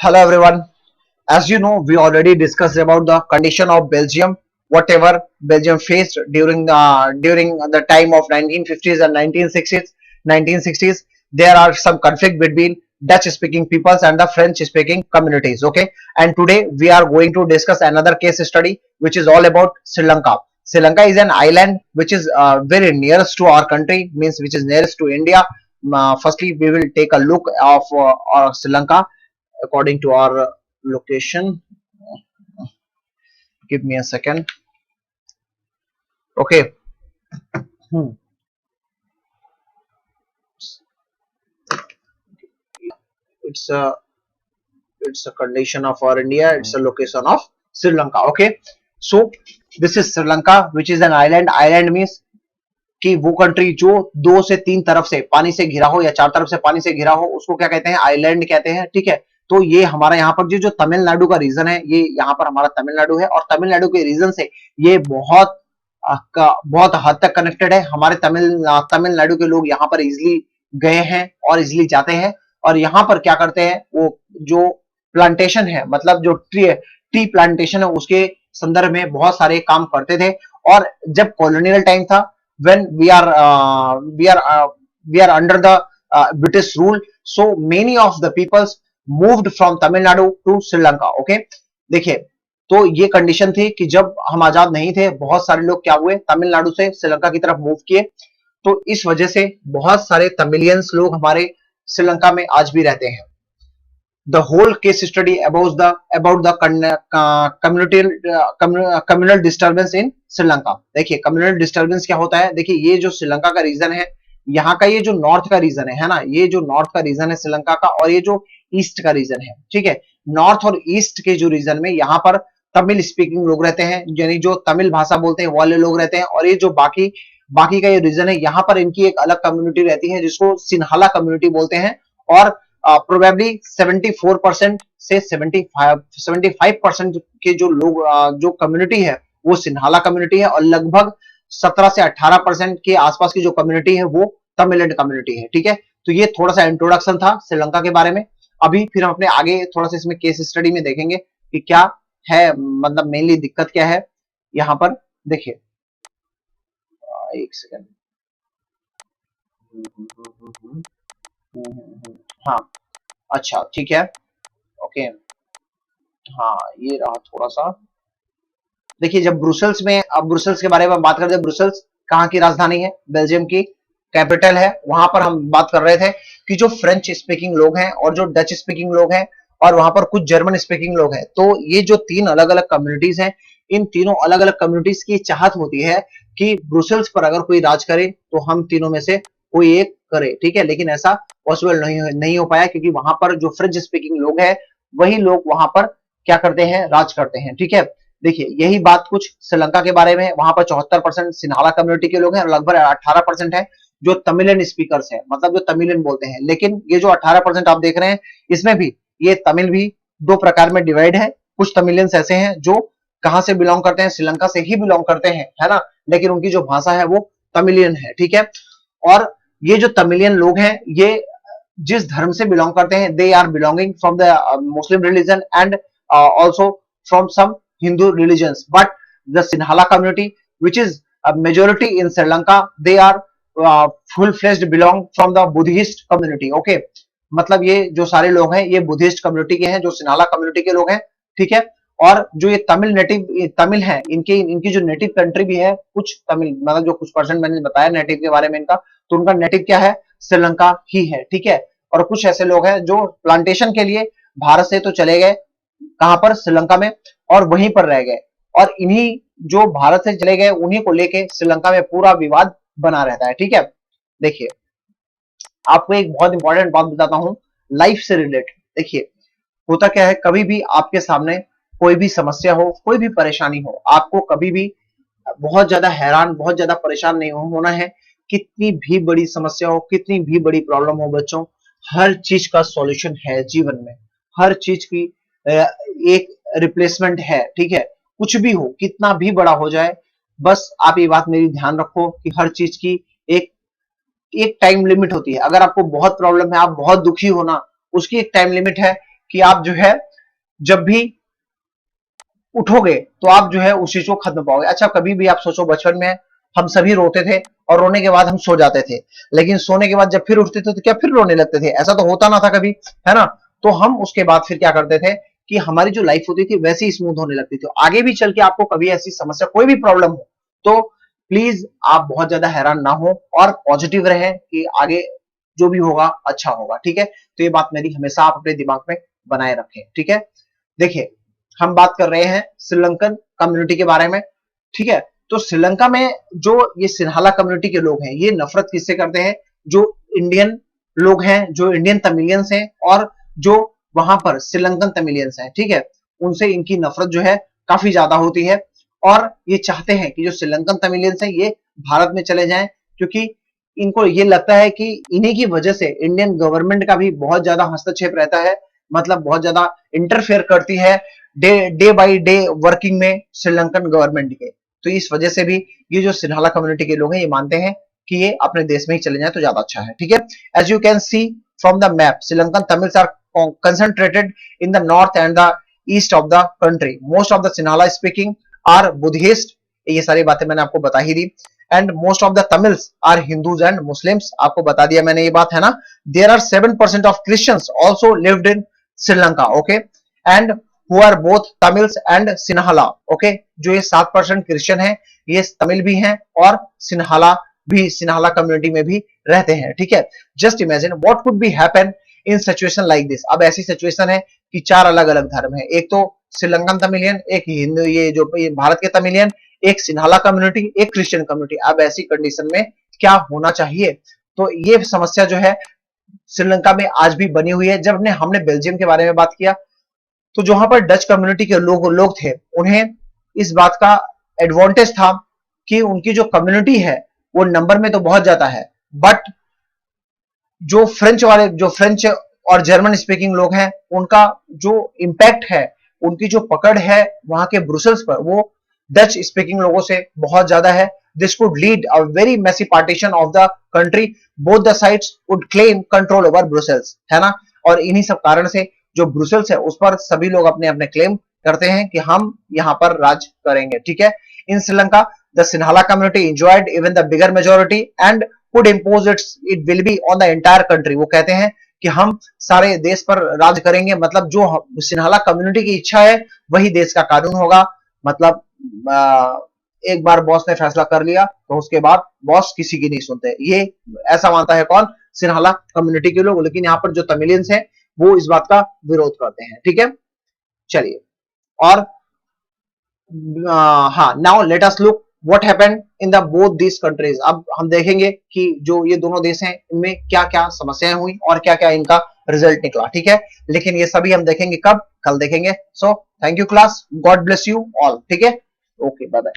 Hello everyone. As you know, we already discussed about the condition of Belgium, whatever Belgium faced during the time of 1950s and 1960s. 1960s, there are some conflict between Dutch-speaking peoples and the French-speaking communities. Okay, and today we are going to discuss another case study, which is all about Sri Lanka. Sri Lanka is an island which is very nearest to our country, means which is nearest to India. Firstly, we will take a look of Sri Lanka according to our location. Give me a second. Okay. Hmm. It's a it's a condition of our India. It's a location of Sri Lanka. Okay, so this is Sri Lanka, which is an island means कि वो country जो दो से तीन तरफ से पानी से घिरा हो या चार तरफ से पानी से घिरा हो, उसको क्या कहते हैं? आइलैंड कहते हैं। ठीक है, तो ये हमारा यहाँ पर जो तमिलनाडु का रीजन है, ये यहाँ पर हमारा तमिलनाडु है, और तमिलनाडु के रीजन से ये बहुत हद तक कनेक्टेड है। हमारे तमिलनाडु के लोग यहाँ पर इजिली गए हैं और इजिली जाते हैं, और यहाँ पर क्या करते हैं, वो जो प्लांटेशन है, मतलब जो टी प्लांटेशन है, उसके संदर्भ में बहुत सारे काम करते थे। और जब कॉलोनियल टाइम था, when we are under the British rule, so many of the peoples moved from Tamil Nadu to Sri Lanka. Okay, देखिए, तो ये कंडीशन थी कि जब हम आजाद नहीं थे, बहुत सारे लोग क्या हुए, तमिलनाडु से श्रीलंका की तरफ मूव किए। तो इस वजह से बहुत सारे तमिलियंस लोग हमारे श्रीलंका में आज भी रहते हैं। The whole case study about the communal disturbance in Sri Lanka. देखिए, कम्युनल डिस्टर्बेंस क्या होता है? देखिए, ये जो श्रीलंका का रीजन है, यहाँ का ये जो नॉर्थ का रीजन है ना, ये जो नॉर्थ का रीजन है श्रीलंका का, और ये जो ईस्ट का रीजन है, ठीक है, नॉर्थ और ईस्ट के जो रीजन में यहाँ पर तमिल स्पीकिंग लोग रहते हैं, यानी जो तमिल भाषा बोलते हैं वाले लोग रहते हैं। और ये जो बाकी का ये रीजन है, यहाँ पर इनकी एक अलग कम्युनिटी रहती है, जिसको सिन्हाला कम्युनिटी बोलते हैं। और प्रोबेबली 74% से 75% के जो लोग जो कम्युनिटी है वो सिन्हाला कम्युनिटी है, और लगभग 17 से 18% के आसपास की जो कम्युनिटी है वो तमिलियन कम्युनिटी है। ठीक है, तो ये थोड़ा सा इंट्रोडक्शन था श्रीलंका के बारे में। अभी फिर हम अपने आगे थोड़ा सा इसमें केस स्टडी में देखेंगे कि क्या है, मतलब मेनली दिक्कत क्या है यहाँ पर। देखिए, एक सेकंड। हाँ, अच्छा, ठीक है, ओके, हाँ, ये रहा थोड़ा सा। देखिए, जब ब्रुसेल्स में, अब ब्रुसेल्स के बारे में बात करते हैं, ब्रुसेल्स कहाँ की राजधानी है? बेल्जियम की कैपिटल है। वहां पर हम बात कर रहे थे कि जो फ्रेंच स्पीकिंग लोग हैं और जो डच स्पीकिंग लोग हैं, और वहां पर कुछ जर्मन स्पीकिंग लोग हैं। तो ये जो तीन अलग अलग कम्युनिटीज हैं, इन तीनों अलग अलग कम्युनिटीज की चाहत होती है कि ब्रुसेल्स पर अगर कोई राज करे तो हम तीनों में से कोई एक करे। ठीक है, लेकिन ऐसा पॉसिबल नहीं हो पाया, क्योंकि वहां पर जो फ्रेंच स्पीकिंग लोग हैं, वही लोग वहां पर क्या करते हैं? राज करते हैं। ठीक है, देखिए, यही बात कुछ श्रीलंका के बारे में। वहां पर 74% सिन्हाला कम्युनिटी के लोग हैं, और लगभग 18% है जो तमिलियन स्पीकर्स है, मतलब जो तमिलियन बोलते हैं। लेकिन ये जो 18% आप देख रहे हैं, इसमें भी ये तमिल भी दो प्रकार में डिवाइड है। कुछ तमिलियंस ऐसे हैं जो कहां से बिलोंग करते हैं? श्रीलंका से ही बिलोंग करते हैं, है ना, लेकिन उनकी जो भाषा है वो तमिलियन है। ठीक है, और ये जो तमिलियन लोग हैं, ये जिस धर्म से बिलोंग करते हैं, they are belonging from the Muslim religion and also from some Hindu religions, but the Sinhala community, which is a majority in Sri Lanka, they are full-fledged belong from the Buddhist community. Okay, मतलब ये जो सारे लोग हैं, ये Buddhist community के हैं, जो सिन्हाला कम्युनिटी के लोग हैं। ठीक है, और जो ये तमिल हैं, इनकी जो नेटिव कंट्री भी है, कुछ तमिल, मतलब जो कुछ परसेंट मैंने बताया नेटिव के बारे में इनका, तो उनका नेटिव क्या है? श्रीलंका ही है। ठीक है, और कुछ ऐसे लोग हैं जो प्लांटेशन के लिए भारत से तो चले गए, कहां पर? श्रीलंका में, और वहीं पर रह गए। और इन्हीं जो भारत से चले गए, उन्हीं को लेके श्रीलंका में पूरा विवाद बना रहता है। ठीक है, देखिए, आपको एक बहुत इंपॉर्टेंट बात बताता हूं लाइफ से रिलेटेड। देखिए, होता क्या है, कभी भी आपके सामने कोई भी समस्या हो, कोई भी परेशानी हो, आपको कभी भी बहुत ज्यादा हैरान, बहुत ज्यादा परेशान नहीं होना है। कितनी भी बड़ी समस्या हो, कितनी भी बड़ी प्रॉब्लम हो बच्चों, हर चीज का सॉल्यूशन है जीवन में। हर चीज की एक रिप्लेसमेंट है। ठीक है, कुछ भी हो, कितना भी बड़ा हो जाए, बस आप ये बात मेरी ध्यान रखो कि हर चीज की एक टाइम लिमिट होती है। अगर आपको बहुत प्रॉब्लम है, आप बहुत दुखी हो ना, उसकी एक टाइम लिमिट है कि आप जो है जब भी उठोगे तो आप जो है उस चीज को खत्म पाओगे। अच्छा, कभी भी आप सोचो, बचपन में हम सभी रोते थे और रोने के बाद हम सो जाते थे, लेकिन सोने के बाद जब फिर उठते थे तो क्या फिर रोने लगते थे? ऐसा तो होता ना था कभी, है ना? तो हम उसके बाद फिर क्या करते थे कि हमारी जो लाइफ होती थी वैसे ही स्मूथ होने लगती थी। आगे भी चल के आपको कभी ऐसी समस्या, कोई भी प्रॉब्लम हो तो प्लीज आप बहुत ज्यादा हैरान ना हो और पॉजिटिव रहें कि आगे जो भी होगा अच्छा होगा, ठीक है? तो ये बात मेरी हमेशा आप अपने दिमाग में बनाए रखें, ठीक है? देखिए, हम बात कर रहे हैं श्रीलंकन कम्युनिटी के बारे में, ठीक है? तो श्रीलंका में जो ये सिन्हाला कम्युनिटी के लोग हैं, ये नफरत किससे करते हैं? जो इंडियन लोग हैं, जो इंडियन तमिलियंस हैं और जो वहां पर श्रीलंकन तमिलियंस हैं, ठीक है? उनसे इनकी नफरत जो है काफी ज्यादा होती है और ये चाहते हैं कि जो श्रीलंकन तमिलियंस हैं ये भारत में चले जाएं, क्योंकि इनको ये लगता है कि इन्हीं की वजह से इंडियन गवर्नमेंट का भी बहुत ज्यादा हस्तक्षेप रहता है, मतलब बहुत ज्यादा इंटरफेयर करती है डे बाई डे वर्किंग में श्रीलंकन गवर्नमेंट के। तो इस वजह से भी ये जो सिन्हाला कम्युनिटी के लोग हैं ये मानते हैं कि ये अपने देश में ही चले जाएं तो ज्यादा अच्छा है, ठीक है? As you can see from the map, Sri Lankan Tamils are concentrated in the north and the east of the country. Most of the Sinhala speaking are Buddhist. ये सारी बातें मैंने आपको बता ही दी. And most of the Tamils are Hindus and Muslims. आपको बता दिया मैंने ये बात, है ना? There are 7% of Christians also lived in Sri Lanka. Okay, and who are both Tamils and Sinhala. Okay, जो ये 7% क्रिश्चियन है, ये तमिल भी हैं और सिन्हाला भी, सिन्हाला कम्युनिटी में भी रहते हैं, ठीक है? Just imagine what could be happen in situation like this. अब ऐसी सिचुएशन है कि चार अलग अलग धर्म है, एक तो श्रीलंकन तमिलियन, एक हिंदू, ये जो भारत के तमिलियन, एक सिन्हाला कम्युनिटी, एक क्रिश्चियन कम्युनिटी। अब ऐसी कंडीशन में क्या होना चाहिए? तो ये समस्या जो है श्रीलंका में आज भी बनी हुई है। जब हमने बेल्जियम के बारे में बात किया तो जहां पर डच कम्युनिटी के लोग थे, उन्हें इस बात का एडवांटेज था कि उनकी जो कम्युनिटी है वो नंबर में तो बहुत ज्यादा है, बट जो फ्रेंच और जर्मन स्पीकिंग लोग हैं उनका जो इंपैक्ट है, उनकी जो पकड़ है वहां के ब्रुसेल्स पर, वो डच स्पीकिंग लोगों से बहुत ज्यादा है। This could lead a very messy partition of the country, both the sides would claim control over Brussels, है ना? और इन्हीं सब कारण से जो ब्रुसेल्स है उस पर सभी लोग अपने अपने क्लेम करते हैं कि हम यहाँ पर राज करेंगे, ठीक है? In Sri Lanka the Sinhala community enjoyed even the bigger majority and could impose it will be on the entire country. वो कहते हैं कि हम सारे देश पर राज करेंगे, मतलब जो सिन्हाला कम्युनिटी की इच्छा है वही देश का कानून होगा। मतलब एक बार बॉस ने फैसला कर लिया तो उसके बाद बॉस किसी की नहीं सुनते, ये ऐसा मानता है कौन? सिन्हाला कम्युनिटी के लोग। लेकिन यहाँ पर जो तमिलियंस हैं वो इस बात का विरोध करते हैं, ठीक है? चलिए, और हाँ, now let us look what happened in the both this countries. अब हम देखेंगे कि जो ये दोनों देश हैं इनमें क्या क्या समस्याएं हुई और क्या क्या इनका रिजल्ट निकला, ठीक है? लेकिन ये सभी हम देखेंगे कब? कल देखेंगे। So thank you class, God bless you all, ठीक है? Okay, bye bye.